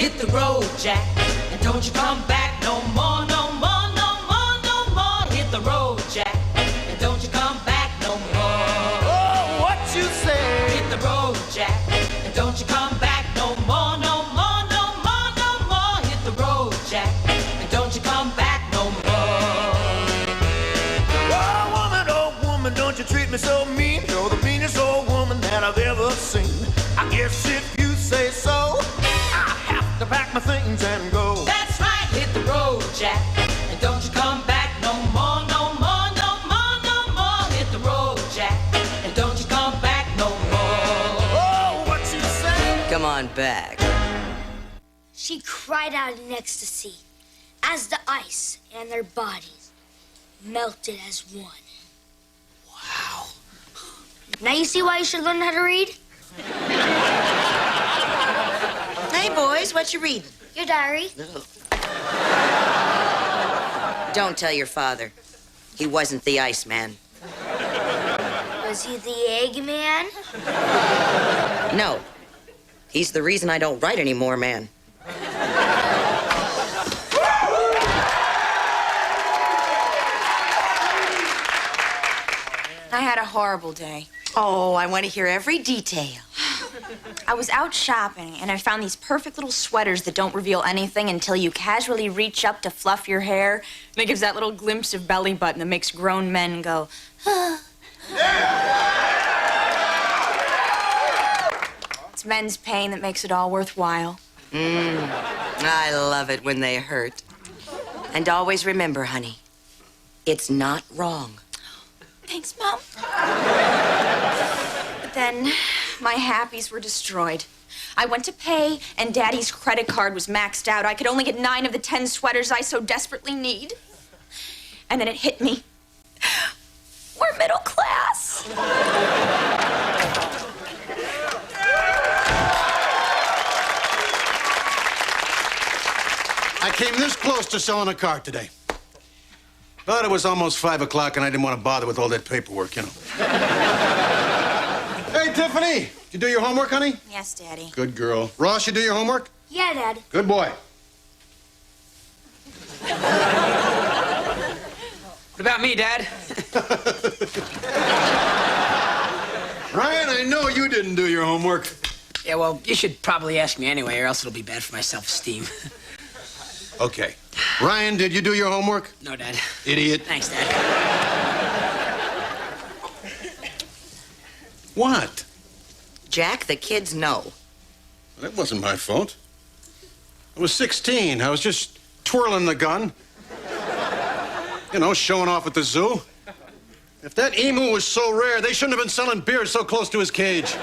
hit the road, Jack, and don't you come back no more, no more, no more, no more. Hit the road, Jack, and don't you come back no more. Oh, what you say? Hit the road, Jack, and don't you come back no more, no more, no more, no more. Hit the road, Jack, and don't you come back no more. Oh, woman, don't you treat me so mean. You're the meanest old woman that I've ever seen. I guess if you say so, I have to pack my things and go. That's right, hit the road, Jack, and don't you come back no more, no more, no more, no more. Hit the road, Jack, and don't you come back no more. Oh, what you say? Come on back. She cried out in ecstasy as the ice and their bodies melted as one. Wow. Now you see why you should learn how to read? Hey, boys, what you reading? Your diary. Don't tell your father. He wasn't the Iceman. Was he the Eggman? No. He's the reason I don't write anymore, man. I had a horrible day. Oh, I want to hear every detail. I was out shopping, and I found these perfect little sweaters that don't reveal anything until you casually reach up to fluff your hair, and it gives that little glimpse of belly button that makes grown men go, ah. It's men's pain that makes it all worthwhile. I love it when they hurt. And always remember, honey, it's not wrong. Thanks, Mom. But then my happies were destroyed. I went to pay, and Daddy's credit card was maxed out. I could only get 9 of the 10 sweaters I so desperately need. And then it hit me. We're middle class. I came this close to selling a car today. But it was almost 5 o'clock, and I didn't want to bother with all that paperwork, you know. Hey, Tiffany, did you do your homework, honey? Yes, Daddy. Good girl. Ross, you do your homework? Yeah, Dad. Good boy. What about me, Dad? Ryan, I know you didn't do your homework. Yeah, well, you should probably ask me anyway, or else it'll be bad for my self-esteem. Okay. Ryan, did you do your homework? No, Dad. Idiot. Thanks, Dad. What? Jack, the kids know. That wasn't my fault. I was 16. I was just twirling the gun. You know, showing off at the zoo. If that emu was so rare, they shouldn't have been selling beer so close to his cage.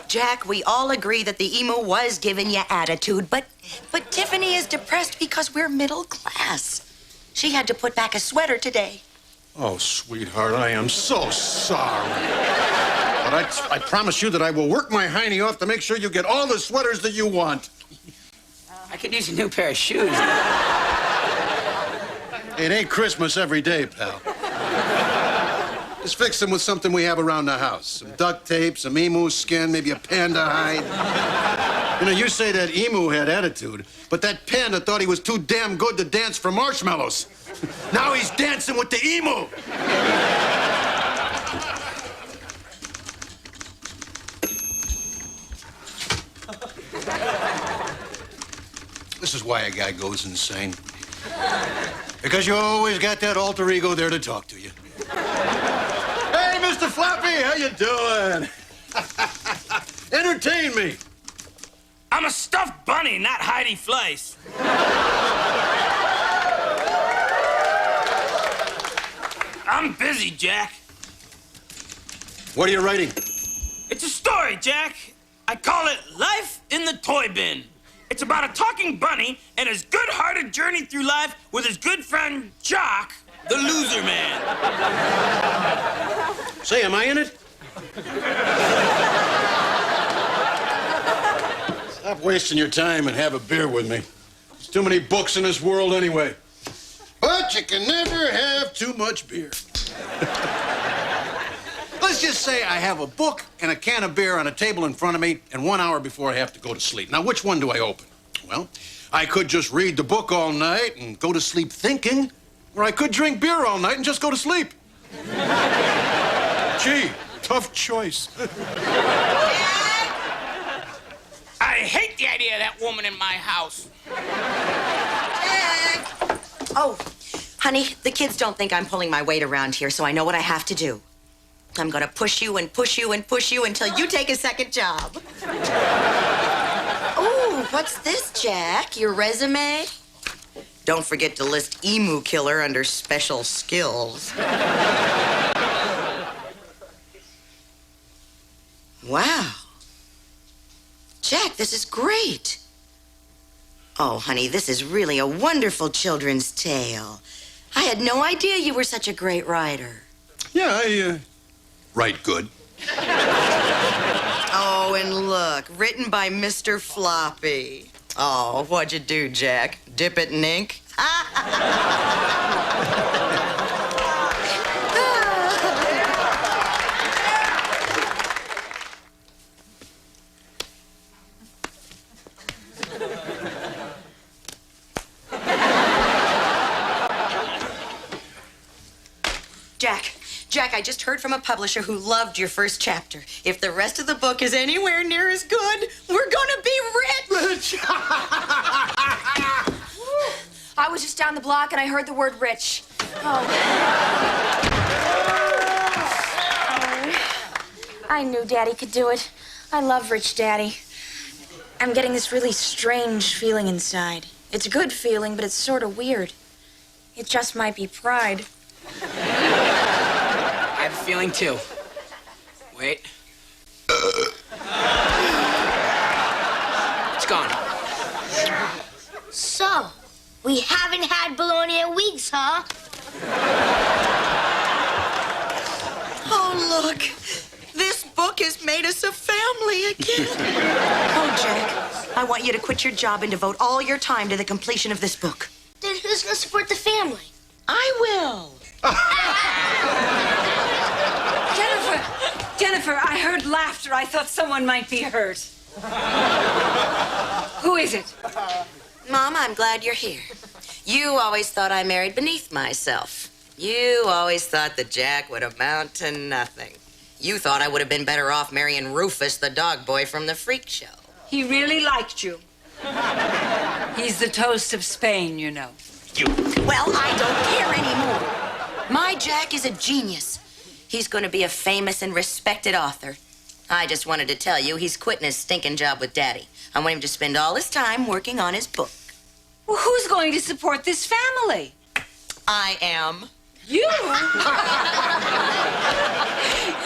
Jack, we all agree that the emu was giving you attitude, but Tiffany is depressed because we're middle class. She had to put back a sweater today. Oh, sweetheart, I am so sorry. But I promise you that I will work my hiney off to make sure you get all the sweaters that you want. I could use a new pair of shoes. It ain't Christmas every day, pal. Just fix them with something we have around the house. Some duct tape, some emu skin, maybe a panda hide. You know, you say that emu had attitude, but that panda thought he was too damn good to dance for marshmallows. Now he's dancing with the emu. This is why a guy goes insane. Because you always got that alter ego there to talk to you. Hey, Mr. Flappy, how you doing? Entertain me. I'm a stuffed bunny, not Heidi Fleiss. I'm busy, Jack. What are you writing? It's a story, Jack. I call it Life in the Toy Bin. It's about a talking bunny and his good-hearted journey through life with his good friend, Jock, the loser man. Say, am I in it? Stop wasting your time and have a beer with me. There's too many books in this world anyway. But you can never have too much beer. Listen. let's just say I have a book and a can of beer on a table in front of me, and 1 hour before I have to go to sleep. Now, which one do I open? Well, I could just read the book all night and go to sleep thinking, or I could drink beer all night and just go to sleep. Gee, tough choice. I hate the idea of that woman in my house. Oh, honey, the kids don't think I'm pulling my weight around here, so I know what I have to do. I'm gonna push you and push you and push you until you take a second job. Ooh, what's this, Jack? Your resume? Don't forget to list emu killer under special skills. Wow. Jack, this is great. Oh, honey, this is really a wonderful children's tale. I had no idea you were such a great writer. Yeah, I write good. Oh, and look, written by Mr. Floppy. Oh, what'd you do, Jack? Dip it in ink? Jack, I just heard from a publisher who loved your first chapter. If the rest of the book is anywhere near as good, we're gonna be rich! I was just down the block and I heard the word rich. Oh. I knew Daddy could do it. I love Rich Daddy. I'm getting this really strange feeling inside. It's a good feeling, but it's sort of weird. It just might be pride. I have a feeling, too. Wait. It's gone. So, we haven't had bologna in weeks, huh? Oh, look. This book has made us a family again. Oh, Jack, I want you to quit your job and devote all your time to the completion of this book. Then who's gonna support the family? I will. Jennifer, I heard laughter. I thought someone might be hurt. Who is it? Mom, I'm glad you're here. You always thought I married beneath myself. You always thought that Jack would amount to nothing. You thought I would have been better off marrying Rufus, the dog boy from the freak show. He really liked you. He's the toast of Spain, you know. Well, I don't care anymore. My Jack is a genius. He's going to be a famous and respected author. I just wanted to tell you he's quitting his stinking job with Daddy. I want him to spend all his time working on his book. Well, who's going to support this family? I am. You?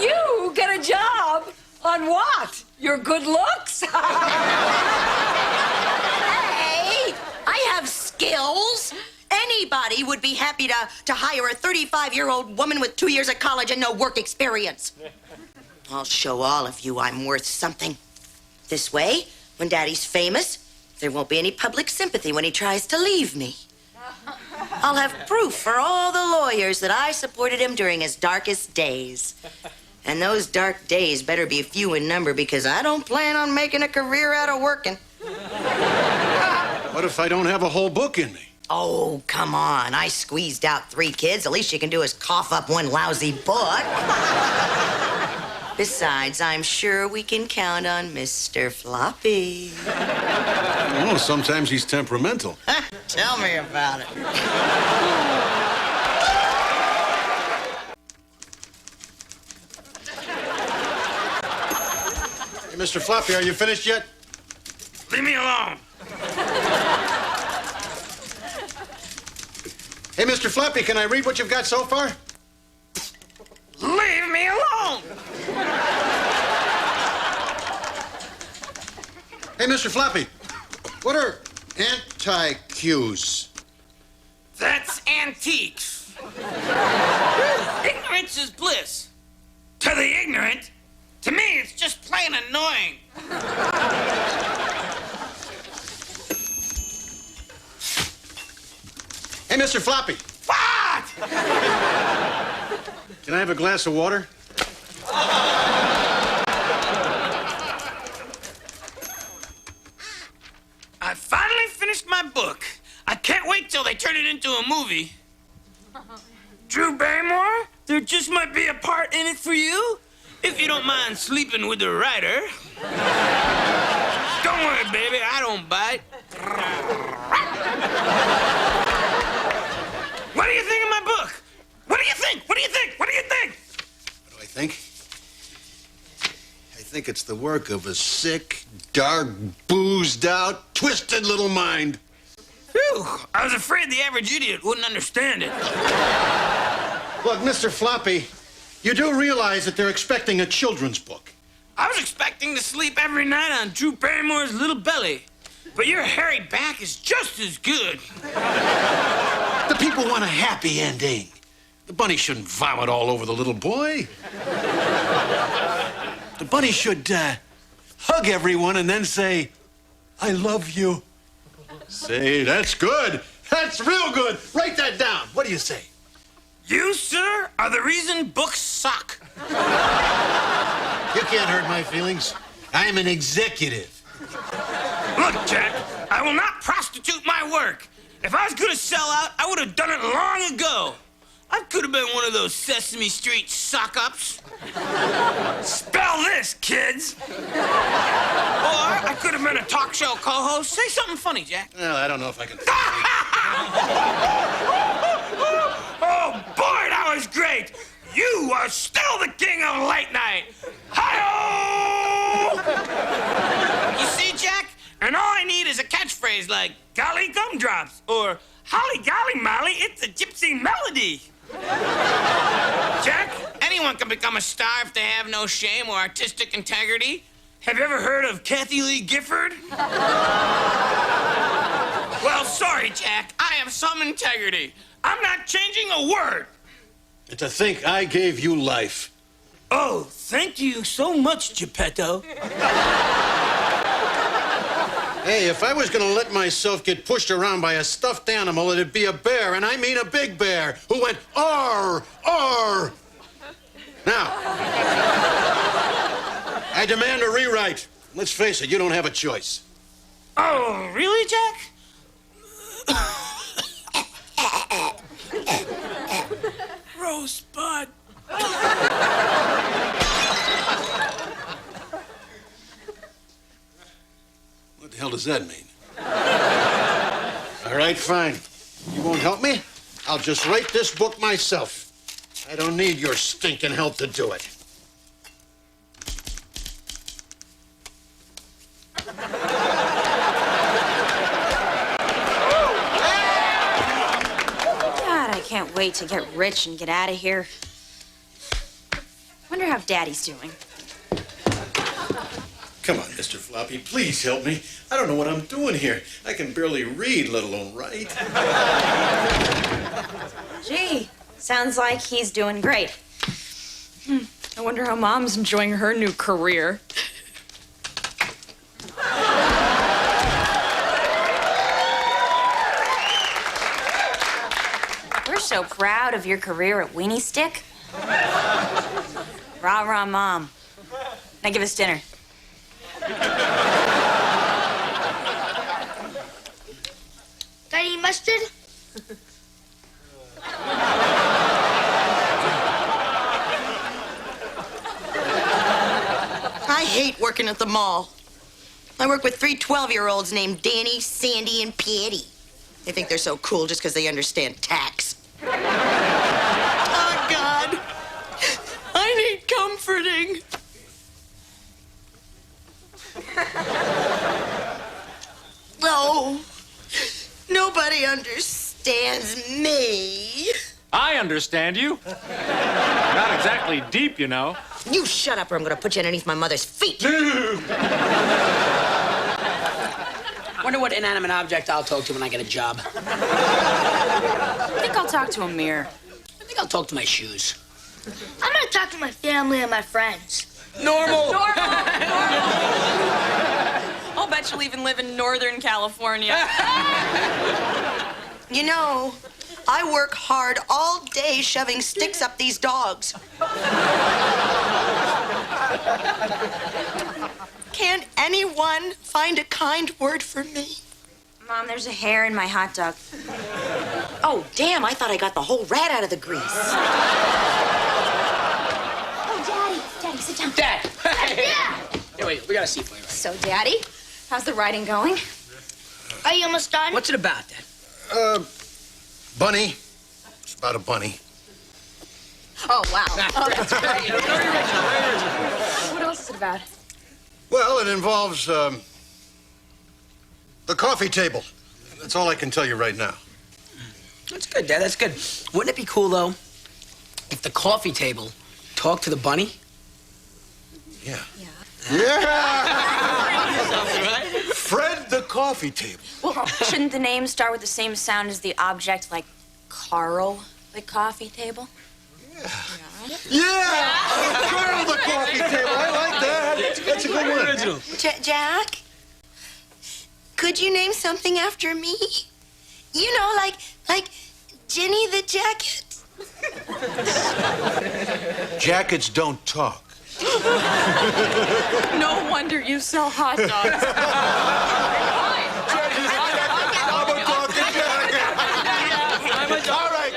You get a job on what? Your good looks? Hey, I have skills. Anybody would be happy to hire a 35-year-old woman with 2 years of college and no work experience. I'll show all of you I'm worth something. This way, when Daddy's famous, there won't be any public sympathy when he tries to leave me. I'll have proof for all the lawyers that I supported him during his darkest days. And those dark days better be few in number because I don't plan on making a career out of working. What if I don't have a whole book in me? Oh, come on. I squeezed out 3 kids. The least you can do is cough up one lousy book. Besides, I'm sure we can count on Mr. Floppy. Oh, sometimes he's temperamental. Tell me about it. Hey, Mr. Floppy, are you finished yet? Leave me alone. Hey, Mr. Floppy, can I read what you've got so far? Leave me alone. Hey, Mr. Floppy, what are anti-cues? That's antiques. Ignorance is bliss. To the ignorant, to me, it's just plain annoying. Hey, Mr. Floppy. What? Can I have a glass of water? they turn it into a movie. Drew Barrymore, there just might be a part in it for you, if you don't mind sleeping with the writer. Don't worry, baby, I don't bite. What do you think of my book? What do you think? What do you think? What do you think? What do I think? I think it's the work of a sick, dark, boozed out, twisted little mind. Phew, I was afraid the average idiot wouldn't understand it. Look, Mr. Floppy, you do realize that they're expecting a children's book. I was expecting to sleep every night on Drew Barrymore's little belly. But your hairy back is just as good. The people want a happy ending. The bunny shouldn't vomit all over the little boy. The bunny should hug everyone and then say, I love you. Say, that's good. That's real good. Write that down. What do you say? You, sir, are the reason books suck. You can't hurt my feelings. I'm an executive. Look, Jack, I will not prostitute my work. If I was gonna sell out, I would have done it long ago. I could have been one of those Sesame Street suck-ups. Spell this, kids. Or I could have been a talk show co-host. Say something funny, Jack. Well, I don't know if I can. Oh, boy, that was great. You are still the king of late night. Hi-oh! You see, Jack? And all I need is a catchphrase like, golly gumdrops, or holly golly molly, it's a gypsy melody. Jack, anyone can become a star if they have no shame or artistic integrity. Have you ever heard of Kathy Lee Gifford? Well, sorry, Jack. I have some integrity. I'm not changing a word. And to think I gave you life. Oh, thank you so much, Geppetto. Hey, if I was going to let myself get pushed around by a stuffed animal, it'd be a bear, and I mean a big bear, who went, arr, arr. Now, I demand a rewrite. Let's face it, you don't have a choice. Oh, really, Jack? Rosebud. What the hell does that mean? All right, fine. You won't help me? I'll just write this book myself. I don't need your stinking help to do it. God, I can't wait to get rich and get out of here. Wonder how Daddy's doing. Come on, Mr. Floppy, please help me. I don't know what I'm doing here. I can barely read, let alone write. Gee, sounds like he's doing great. I wonder how Mom's enjoying her new career. We're so proud of your career at Weenie Stick. Rah, rah, Mom. Now give us dinner. Got any mustard? I hate working at the mall. I work with 3 12-year-olds named Danny, Sandy, and Patty. They think they're so cool just because they understand tax. Oh, God. I need comforting. No. Nobody understands me. I understand you. Not exactly deep, you know. You shut up or I'm gonna put you underneath my mother's feet. Wonder what inanimate object I'll talk to when I get a job. I think I'll talk to a mirror. I think I'll talk to my shoes. I'm gonna talk to my family and my friends. Normal. I'll bet you'll even live in Northern California. You know, I work hard all day shoving sticks up these dogs. Can't anyone find a kind word for me? Mom, there's a hair in my hot dog. Oh, damn, I thought I got the whole rat out of the grease. Oh, Daddy. Daddy, sit down. Dad! Hey, Yeah. hey, wait, we got a seat for you. So, Daddy, how's the writing going? Are you almost done? What's it about, Dad? Bunny. It's about a bunny. Oh, wow. Oh, that's great. Very original, very original. What else is it about? Well, it involves, the coffee table. That's all I can tell you right now. That's good, Dad, that's good. Wouldn't it be cool, though, if the coffee table talked to the bunny? Yeah. Yeah. Fred the coffee table. Well, shouldn't the name start with the same sound as the object, like Carl the coffee table? Yeah! Carl the coffee table. I like that. That's a good one. Original. Jack? Could you name something after me? You know, like Jenny the Jacket? Jackets don't talk. No wonder you sell hot dogs. I'm a talking jacket. All right.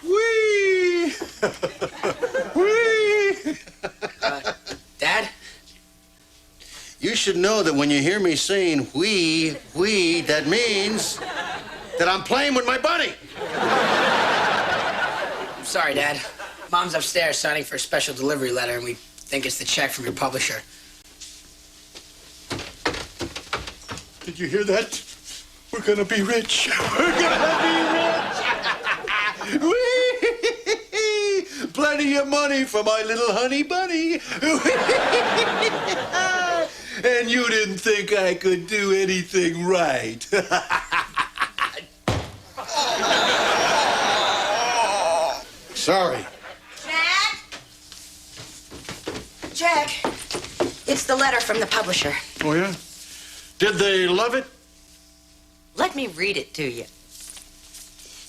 Wee. Dad? You should know that when you hear me saying wee, that means that I'm playing with my bunny. I'm sorry, Dad. Mom's upstairs signing for a special delivery letter, and we think it's the check from your publisher. Did you hear that? We're gonna be rich. We're gonna be rich. Whee! Plenty of money for my little honey bunny. And you didn't think I could do anything right. Sorry. Jack, it's the letter from the publisher. Oh, yeah? Did they love it? Let me read it to you.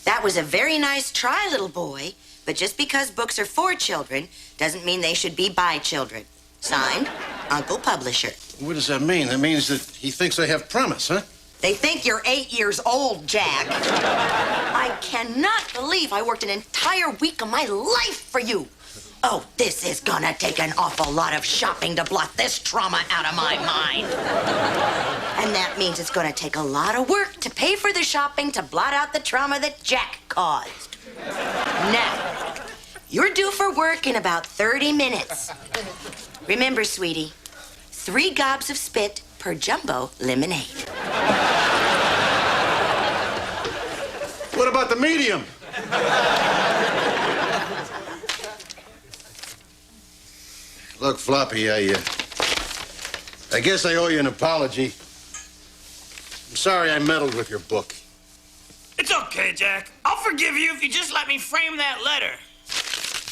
That was a very nice try, little boy, but just because books are for children doesn't mean they should be by children. Signed, Uncle Publisher. What does that mean? That means that he thinks I have promise, huh? They think you're 8 years old, Jack. I cannot believe I worked an entire week of my life for you. Oh, this is gonna take an awful lot of shopping to blot this trauma out of my mind. And that means it's gonna take a lot of work to pay for the shopping to blot out the trauma that Jack caused. Now, you're due for work in about 30 minutes. Remember, sweetie, 3 gobs of spit per jumbo lemonade. What about the medium? Look, Floppy, I guess I owe you an apology. I'm sorry I meddled with your book. It's okay, Jack. I'll forgive you if you just let me frame that letter.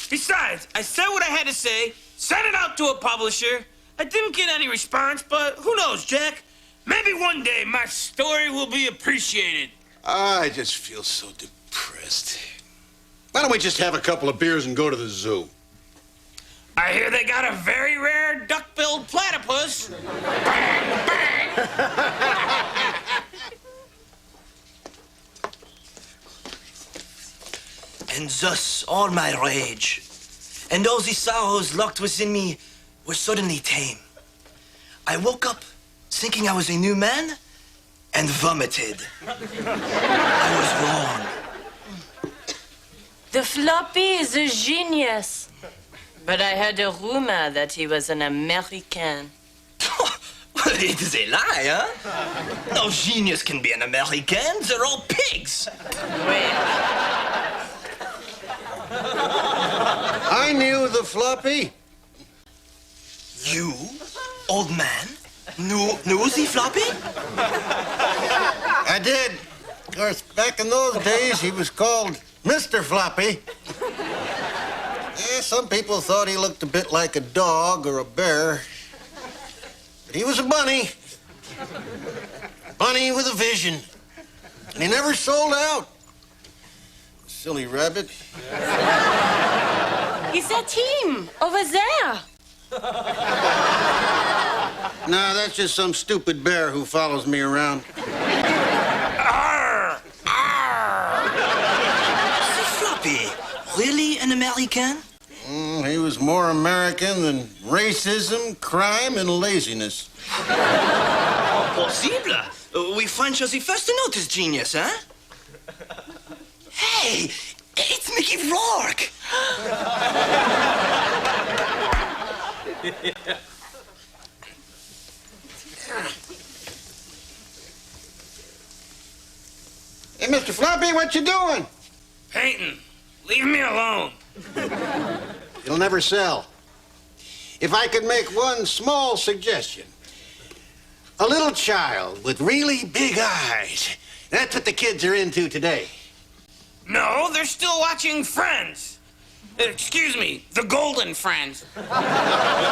Besides, I said what I had to say, sent it out to a publisher. I didn't get any response, but who knows, Jack? Maybe one day my story will be appreciated. I just feel so depressed. Why don't we just have a couple of beers and go to the zoo? I hear they got a very rare duck-billed platypus. Bang, bang! And thus all my rage and all the sorrows locked within me were suddenly tame. I woke up thinking I was a new man and vomited. I was wrong. The Floppy is a genius. But I heard a rumor that he was an American. It is a lie, huh? No genius can be an American. They're all pigs. Wait. I knew the Floppy. You, old man, knew the Floppy? I did. Of course, back in those days, he was called Mr. Floppy. Yeah, some people thought he looked a bit like a dog or a bear. But he was a bunny. Bunny with a vision. And he never sold out. Silly rabbit. Is that him over there? Nah, that's just some stupid bear who follows me around. American? He was more American than racism, crime, and laziness. Possible. We French are the first to notice genius, huh? Hey, it's Mickey Rourke. Hey, Mr. Floppy, what you doing? Painting. Leave me alone. It'll never sell. If I could make one small suggestion. A little child with really big eyes. That's what the kids are into today. No, they're still watching Friends. Excuse me, the Golden Friends. Yeah,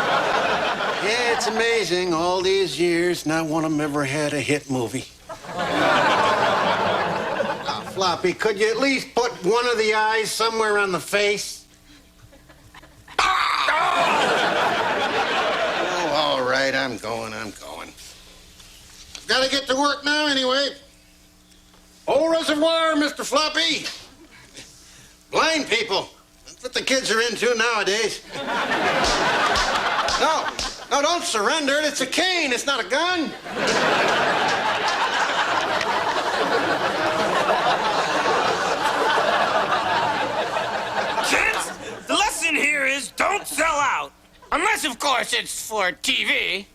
it's amazing. All these years, not one of them ever had a hit movie. Now, Floppy, could you at least put one of the eyes somewhere on the face? Oh, all right, I'm going. Gotta get to work now anyway. Au reservoir, Mr. Floppy. Blind people. That's what the kids are into nowadays. No, don't surrender it. It's a cane. It's not a gun. Kids, the lesson here is don't sell out. Unless, of course, it's for TV.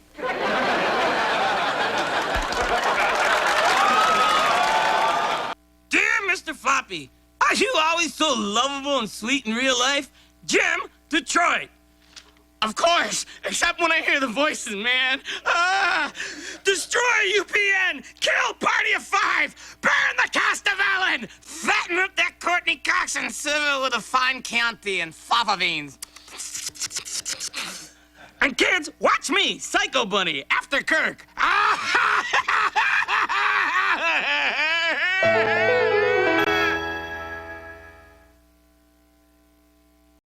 Dear Mr. Floppy, are you always so lovable and sweet in real life? Jim, Detroit. Of course, except when I hear the voices, man. Destroy UPN! Kill Party of Five! Burn the cast of Ellen! Fatten up that Courtney Cox and serve it with a fine Chianti and fava beans. And kids, watch me, Psycho Bunny, after Kirk.